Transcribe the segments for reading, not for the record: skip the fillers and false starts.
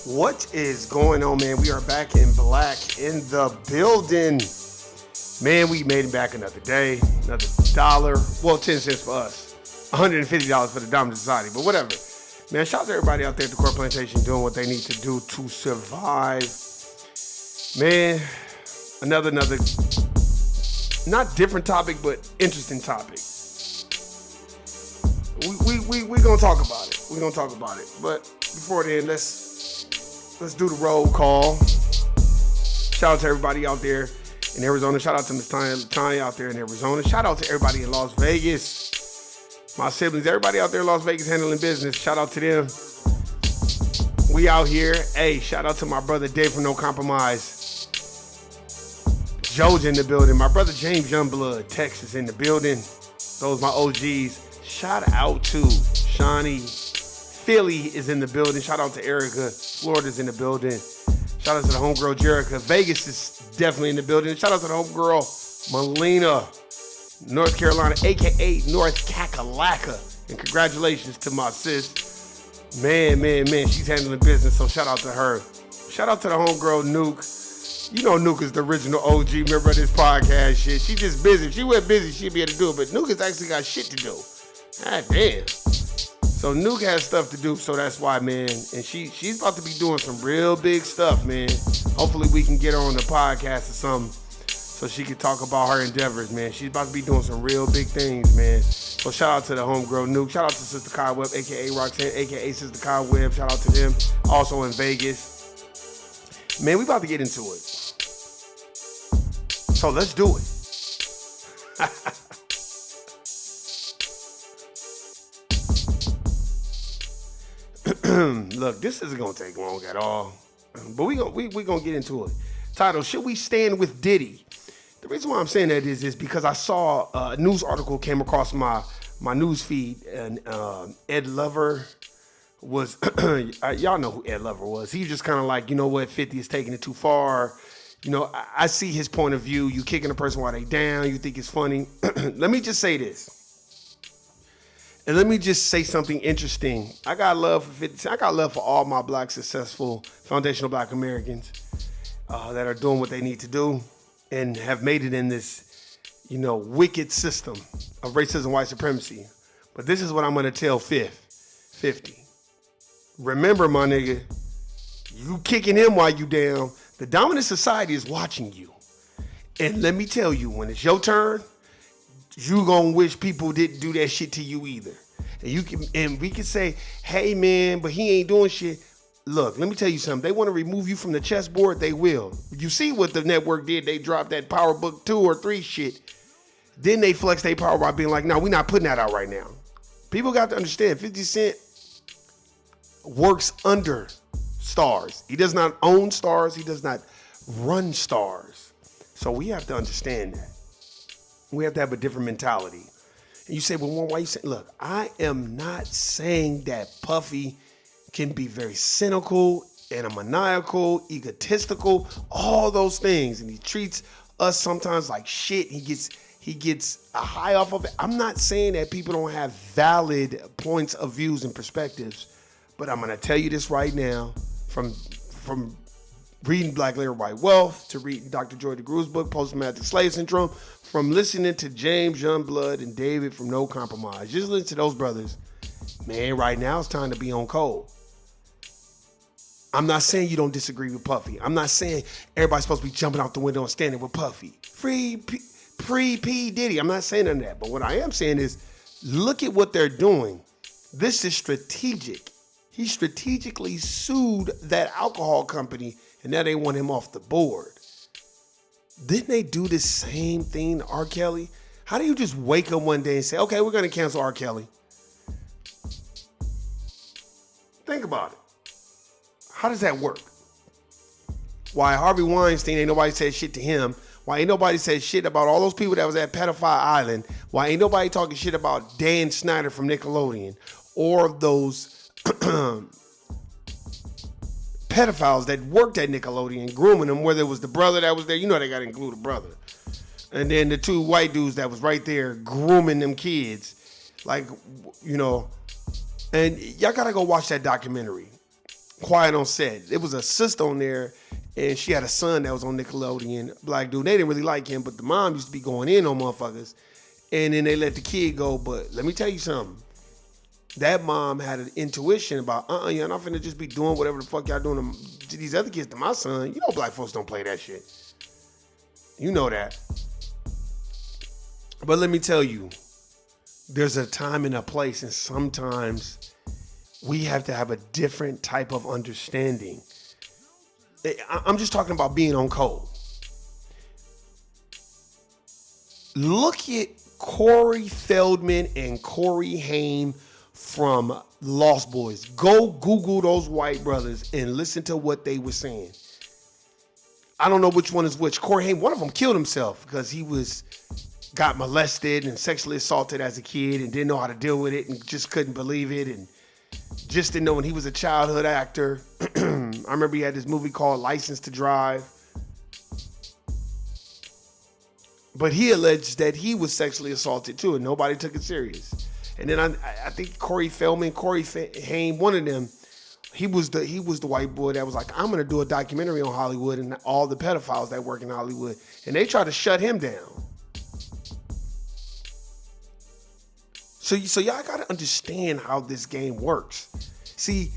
What is going on, man? We are back in black in the building. Man, we made it back another day, another dollar. Well, 10 cents for us. $150 for the Diamond Society, but whatever. Man, shout out to everybody out there at the Core Plantation doing what they need to do to survive. Man, another, not different topic, but interesting topic. We're going to talk about it. We're going to talk about it. But before then, let's do the roll call. Shout out to everybody out there in Arizona. Shout out to Miss Tanya out there in Arizona. Shout out to everybody in Las Vegas. My siblings, everybody out there in Las Vegas handling business. Shout out to them. We out here. Hey, shout out to my brother Dave from No Compromise. Joe's in the building. My brother James Youngblood, Texas, in the building. Those my OGs. Shout out to Shawnee. Philly is in the building. Shout out to Erica. Florida's in the building. Shout out to the homegirl Jerica. Vegas is definitely in the building. Shout out to the homegirl Melina, North Carolina, aka North Kakalaka. And congratulations to my sis. Man, she's handling business, so shout out to her. Shout out to the homegirl Nuke. You know Nuke is the original OG member of this podcast shit. She just busy. If she wasn't busy, she'd be able to do it. But Nuke has actually got shit to do. God damn. So Nuke has stuff to do, so that's why, man. And she's about to be doing some real big stuff, man. Hopefully we can get her on the podcast or something so she can talk about her endeavors, man. She's about to be doing some real big things, man. So shout out to the homegirl Nuke. Shout out to Sister Cobweb, a.k.a. Roxanne, a.k.a. Sister Cobweb. Shout out to them. Also in Vegas. Man, we about to get into it. So let's do it. Look, this isn't gonna take long at all, but we gonna get into it. Title: Should we stand with Diddy? The reason why I'm saying that is because I saw a news article came across my news feed, and Ed Lover was y'all know who Ed Lover was. He was just kind of like, you know what, 50 is taking it too far. You know, I see his point of view. You kicking a person while they down. You think it's funny. Let me just say this. And let me just say something interesting. I got love for 50. I got love for all my black, successful, foundational black Americans that are doing what they need to do and have made it in this, you know, wicked system of racism, white supremacy. But this is what I'm going to tell 50. Remember, my nigga, you kicking him while you down. The dominant society is watching you. And let me tell you, when it's your turn, you gonna wish people didn't do that shit to you either. And we can say, hey man, but he ain't doing shit. Look, let me tell you something. They want to remove you from the chessboard, they will. You see what the network did. They dropped that Power Book 2 or 3 shit. Then they flex their power by being like, no, we're not putting that out right now. People got to understand, 50 Cent works under stars. He does not own stars. He does not run stars. So we have to understand that. We have to have a different mentality. And you say, well, why you saying? Look, I am not saying that Puffy can be very cynical and maniacal, egotistical, all those things. And he treats us sometimes like shit. He gets a high off of it. I'm not saying that people don't have valid points of views and perspectives, but I'm going to tell you this right now, from reading Black Labor White Wealth to reading Dr. Joy DeGrew's book, Post-Traumatic Slave Syndrome, from listening to James Youngblood and David from No Compromise. Just listen to those brothers. Man, right now it's time to be on cold. I'm not saying you don't disagree with Puffy. I'm not saying everybody's supposed to be jumping out the window and standing with Puffy. Free P. Diddy. I'm not saying none of that. But what I am saying is, look at what they're doing. This is strategic. He strategically sued that alcohol company, and now they want him off the board. Didn't they do the same thing to R. Kelly? How do you just wake up one day and say, okay, we're going to cancel R. Kelly? Think about it. How does that work? Why Harvey Weinstein, ain't nobody said shit to him. Why ain't nobody said shit about all those people that was at Pedophile Island? Why ain't nobody talking shit about Dan Snyder from Nickelodeon or those pedophiles that worked at Nickelodeon grooming them, whether it was the brother that was there, you know they got to include the brother. And then the two white dudes that was right there grooming them kids. Like, you know, and y'all got to go watch that documentary, Quiet on Set. It was a sister on there, and she had a son that was on Nickelodeon, black dude. They didn't really like him, but the mom used to be going in on motherfuckers. And then they let the kid go. But let me tell you something. That mom had an intuition about, you're not finna just be doing whatever the fuck y'all doing to these other kids to my son. You know black folks don't play that shit. You know that. But let me tell you, there's a time and a place, and sometimes we have to have a different type of understanding. I'm just talking about being on code. Look at Corey Feldman and Corey Haim from Lost Boys. Go Google those white brothers and listen to what they were saying. I don't know which one is which. Corey Haim, one of them killed himself because he got molested and sexually assaulted as a kid and didn't know how to deal with it and just couldn't believe it and just didn't know when he was a childhood actor. I remember he had this movie called License to Drive. But he alleged that he was sexually assaulted too and nobody took it serious. And then I think Corey Feldman, Corey Haim, one of them, he was the white boy that was like, I'm gonna do a documentary on Hollywood and all the pedophiles that work in Hollywood. And they tried to shut him down. So y'all gotta understand how this game works. See,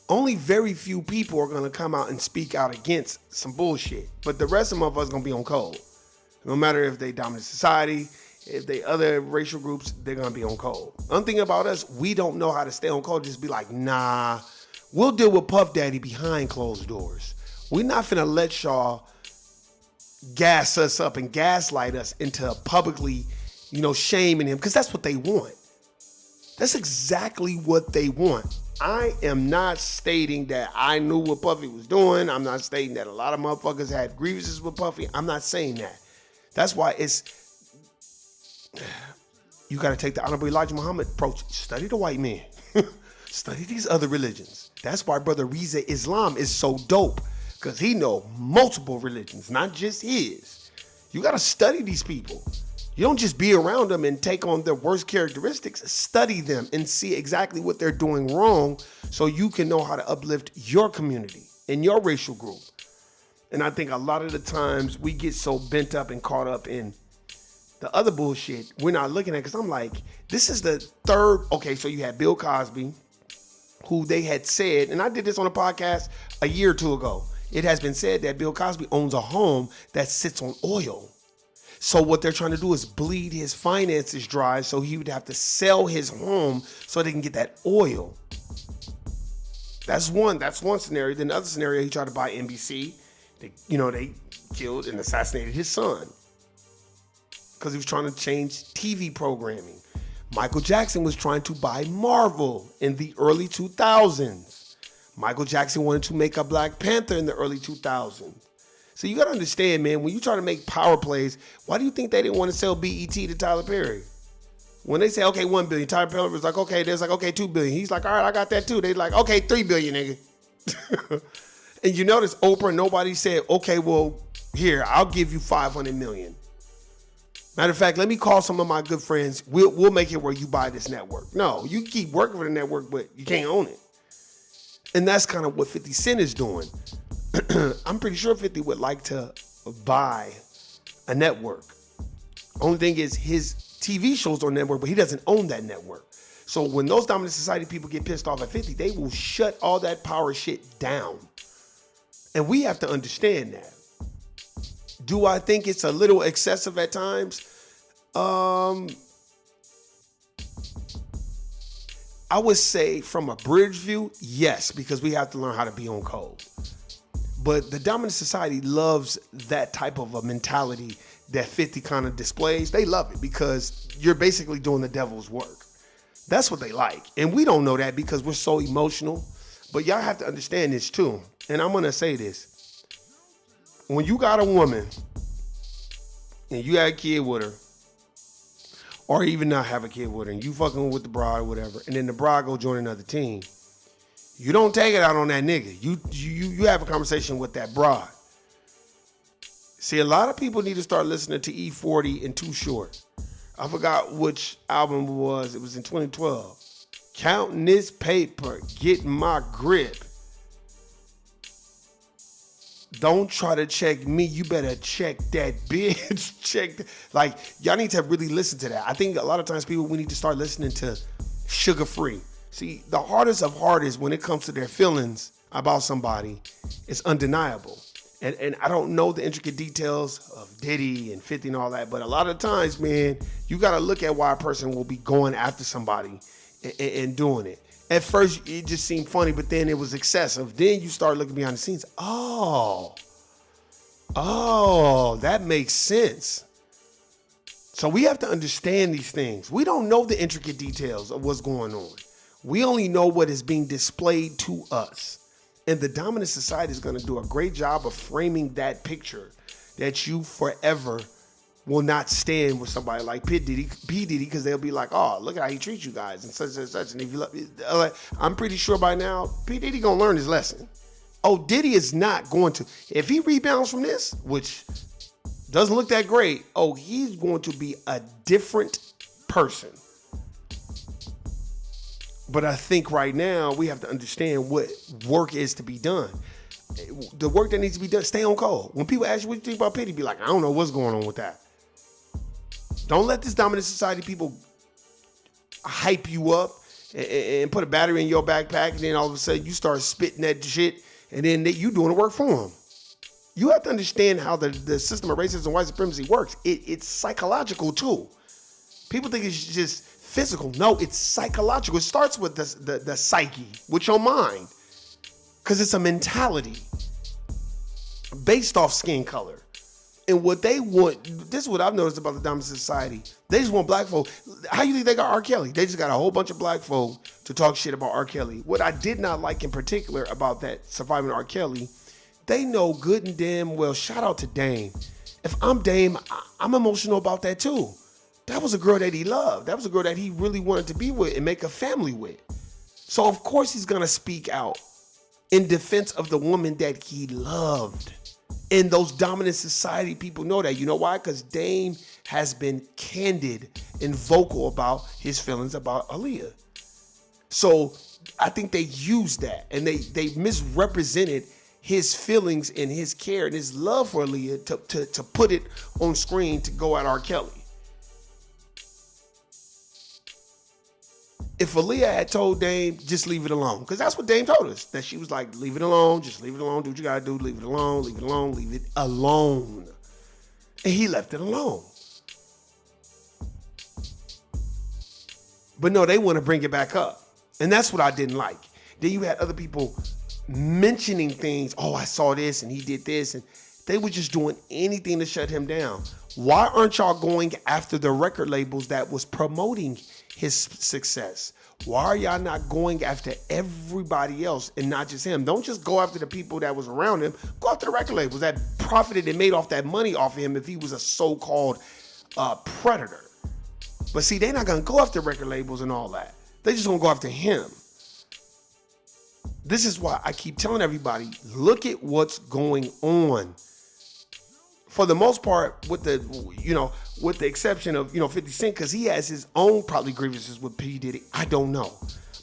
only very few people are gonna come out and speak out against some bullshit. But the rest of them us gonna be on code. No matter if they dominant society, if they other racial groups, they're gonna be on code. One thing about us, we don't know how to stay on code. Just be like, nah, we'll deal with Puff Daddy behind closed doors. We're not finna let y'all gas us up and gaslight us into publicly, shaming him, because that's what they want. That's exactly what they want. I am not stating that I knew what Puffy was doing. I'm not stating that a lot of motherfuckers had grievances with Puffy. I'm not saying that. That's why you got to take the Honorable Elijah Muhammad approach. Study the white man. Study these other religions. That's why Brother Riza Islam is so dope, because he know multiple religions, not just his. You got to study these people. You don't just be around them and take on their worst characteristics. Study them and see exactly what they're doing wrong so you can know how to uplift your community and your racial group. And I think a lot of the times we get so bent up and caught up in the other bullshit we're not looking at, because I'm like, this is the third. Okay, so you had Bill Cosby, who they had said, and I did this on a podcast a year or two ago. It has been said that Bill Cosby owns a home that sits on oil. So what they're trying to do is bleed his finances dry so he would have to sell his home so they can get that oil. That's one scenario. Then the other scenario, he tried to buy NBC. They killed and assassinated his son because he was trying to change TV programming. Michael Jackson was trying to buy Marvel in the early 2000s. Michael Jackson wanted to make a Black Panther in the early 2000s. So you got to understand, man, when you try to make power plays, why do you think they didn't want to sell BET to Tyler Perry? When they say, okay, 1 billion, Tyler Perry was like, okay, there's like, okay, 2 billion. He's like, all right, I got that too. They like, okay, 3 billion, nigga. And you notice Oprah, nobody said, okay, well, here, I'll give you 500 million. Matter of fact, let me call some of my good friends. We'll make it where you buy this network. No, you keep working for the network, but you can't own it. And that's kind of what 50 Cent is doing. I'm pretty sure 50 would like to buy a network. Only thing is his TV shows on network, but he doesn't own that network. So when those dominant society people get pissed off at 50, they will shut all that power shit down. And we have to understand that. Do I think it's a little excessive at times? I would say from a bridge view, yes, because we have to learn how to be on code. But the dominant society loves that type of a mentality that 50 kind of displays. They love it because you're basically doing the devil's work. That's what they like. And we don't know that because we're so emotional. But y'all have to understand this too. And I'm going to say this. When you got a woman and you got a kid with her, or even not have a kid with her, and you fucking with the bride or whatever, and then the bride go join another team, you don't take it out on that nigga. You have a conversation with that bride. See, a lot of people need to start listening to E40 and Too Short. I forgot which album it was. It was in 2012. Counting this paper, getting my grip. Don't try to check me. You better check that bitch. Like, y'all need to really listen to that. I think a lot of times we need to start listening to Sugarfree. See, the hardest of hardest when it comes to their feelings about somebody is undeniable. And I don't know the intricate details of Diddy and 50 and all that, but a lot of times, man, you got to look at why a person will be going after somebody and doing it. At first, it just seemed funny, but then it was excessive. Then you start looking behind the scenes. Oh, that makes sense. So we have to understand these things. We don't know the intricate details of what's going on. We only know what is being displayed to us. And the dominant society is going to do a great job of framing that picture that you forever will not stand with somebody like P. Diddy, because they'll be like, oh, look at how he treats you guys and such and such. And if you love, I'm pretty sure by now, P. Diddy going to learn his lesson. Oh, Diddy is not going to. If he rebounds from this, which doesn't look that great, oh, he's going to be a different person. But I think right now we have to understand what work is to be done. The work that needs to be done, stay on code. When people ask you what you think about P, be like, I don't know what's going on with that. Don't let this dominant society people hype you up and put a battery in your backpack, and then all of a sudden you start spitting that shit, and then you doing the work for them. You have to understand how the system of racism and white supremacy works. It's psychological too. People think it's just physical. No, it's psychological. It starts with the psyche, with your mind, because it's a mentality based off skin color. And what they want, this is what I've noticed about the dominant society. They just want black folk. How you think they got R. Kelly? They just got a whole bunch of black folk to talk shit about R. Kelly. What I did not like in particular about that surviving R. Kelly, they know good and damn well, shout out to Dame. If I'm Dame, I'm emotional about that too. That was a girl that he loved. That was a girl that he really wanted to be with and make a family with. So of course he's gonna speak out in defense of the woman that he loved. And those dominant society people know that. You know why? Because Dame has been candid and vocal about his feelings about Aaliyah. So I think they used that and they misrepresented his feelings and his care and his love for Aaliyah to put it on screen to go at R. Kelly. If Aaliyah had told Dame, just leave it alone, because that's what Dame told us, that she was like, leave it alone, just leave it alone, do what you gotta do, leave it alone, leave it alone, leave it alone. And he left it alone. But no, they want to bring it back up. And that's what I didn't like. Then you had other people mentioning things, oh, I saw this and he did this, and they were just doing anything to shut him down. Why aren't y'all going after the record labels that was promoting his success? Why are y'all not going after everybody else and not just him? Don't just go after the people that was around him. Go after the record labels that profited and made off that money off of him if he was a so-called predator. But see, they're not going to go after record labels and all that. They just going to go after him. This is why I keep telling everybody, look at what's going on. For the most part, with the exception of, 50 Cent, because he has his own probably grievances with P. Diddy. I don't know.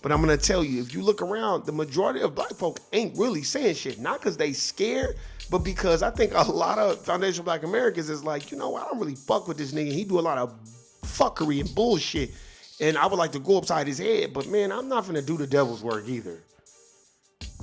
But I'm going to tell you, if you look around, the majority of black folk ain't really saying shit. Not because they scared, but because I think a lot of foundational black Americans is like, I don't really fuck with this nigga. He do a lot of fuckery and bullshit. And I would like to go upside his head. But man, I'm not going to do the devil's work either.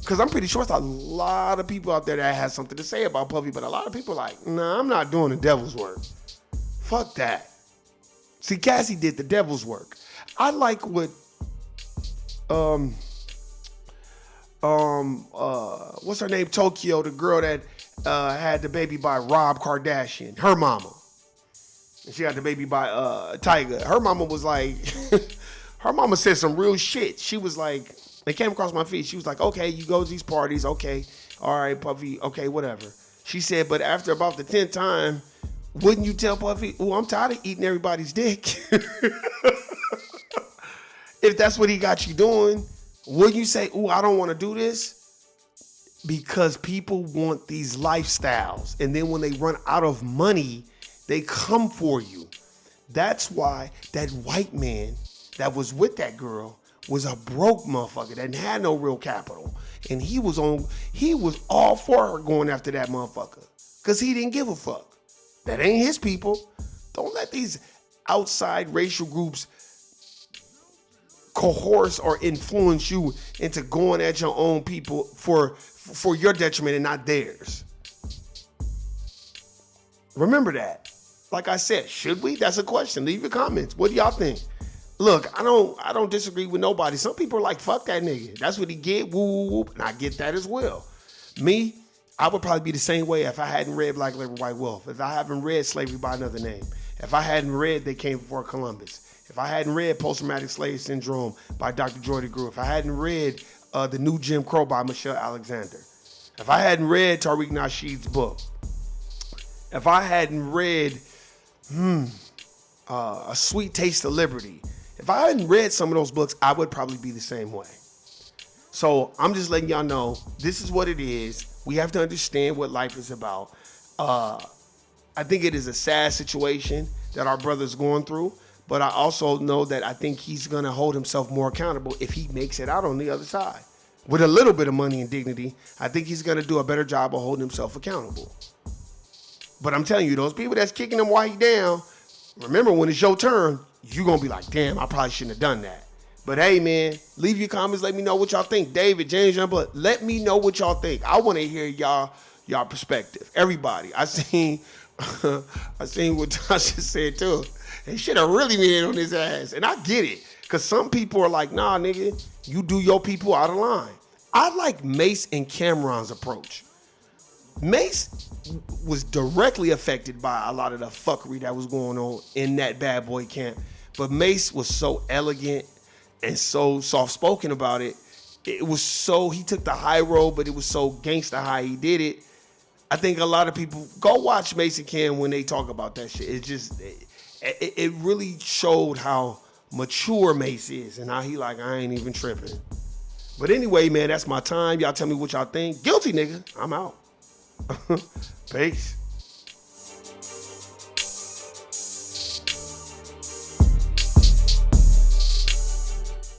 Because I'm pretty sure it's a lot of people out there that has something to say about Puffy, but a lot of people are like, nah, I'm not doing the devil's work. Fuck that. See, Cassie did the devil's work. I like what what's her name? Tokyo, the girl that had the baby by Rob Kardashian, her mama. And she had the baby by Tyga. Her mama was like, her mama said some real shit. She was like, it came across my feed. She was like, okay, you go to these parties, okay, all right, Puffy, okay, whatever. She said, but after about the 10th time, wouldn't you tell Puffy, oh, I'm tired of eating everybody's dick? If that's what he got you doing, wouldn't you say, oh, I don't want to do this? Because people want these lifestyles. And then when they run out of money, they come for you. That's why that white man that was with that girl was a broke motherfucker that had no real capital. And he was all for her going after that motherfucker. Because he didn't give a fuck. That ain't his people. Don't let these outside racial groups coerce or influence you into going at your own people for your detriment and not theirs. Remember that. Like I said, should we? That's a question. Leave your comments. What do y'all think? Look, I don't disagree with nobody. Some people are like, fuck that nigga. That's what he get. Woo, woo, woo. And I get that as well. Me, I would probably be the same way if I hadn't read Black Labor, White Wealth. If I haven't read Slavery by Another Name. If I hadn't read They Came Before Columbus. If I hadn't read Post-Traumatic Slave Syndrome by Dr. Jordy Grew. If I hadn't read The New Jim Crow by Michelle Alexander. If I hadn't read Tariq Nasheed's book. If I hadn't read A Sweet Taste of Liberty. If I hadn't read some of those books, I would probably be the same way. So I'm just letting y'all know, this is what it is. We have to understand what life is about. I think it is a sad situation that our brother's going through, but I also know that I think he's going to hold himself more accountable if he makes it out on the other side. With a little bit of money and dignity, I think he's going to do a better job of holding himself accountable. But I'm telling you, those people that's kicking him while he down, remember when it's your turn, you're going to be like, damn, I probably shouldn't have done that. But hey, man, leave your comments. Let me know what y'all think. David, James, Youngblood, let me know what y'all think. I want to hear y'all perspective. Everybody. I seen what Tasha said too. They should have really been in on his ass. And I get it. Because some people are like, nah, nigga, you do your people out of line. I like Mace and Cameron's approach. Mace was directly affected by a lot of the fuckery that was going on in that bad boy camp. But Mace was so elegant and so soft-spoken about it. It was so, he took the high road, but it was so gangsta how he did it. I think a lot of people, go watch Mace and Cam when they talk about that shit. It's just, it really showed how mature Mace is and how he like, I ain't even tripping. But anyway, man, that's my time. Y'all tell me what y'all think. Guilty, nigga. I'm out. Peace.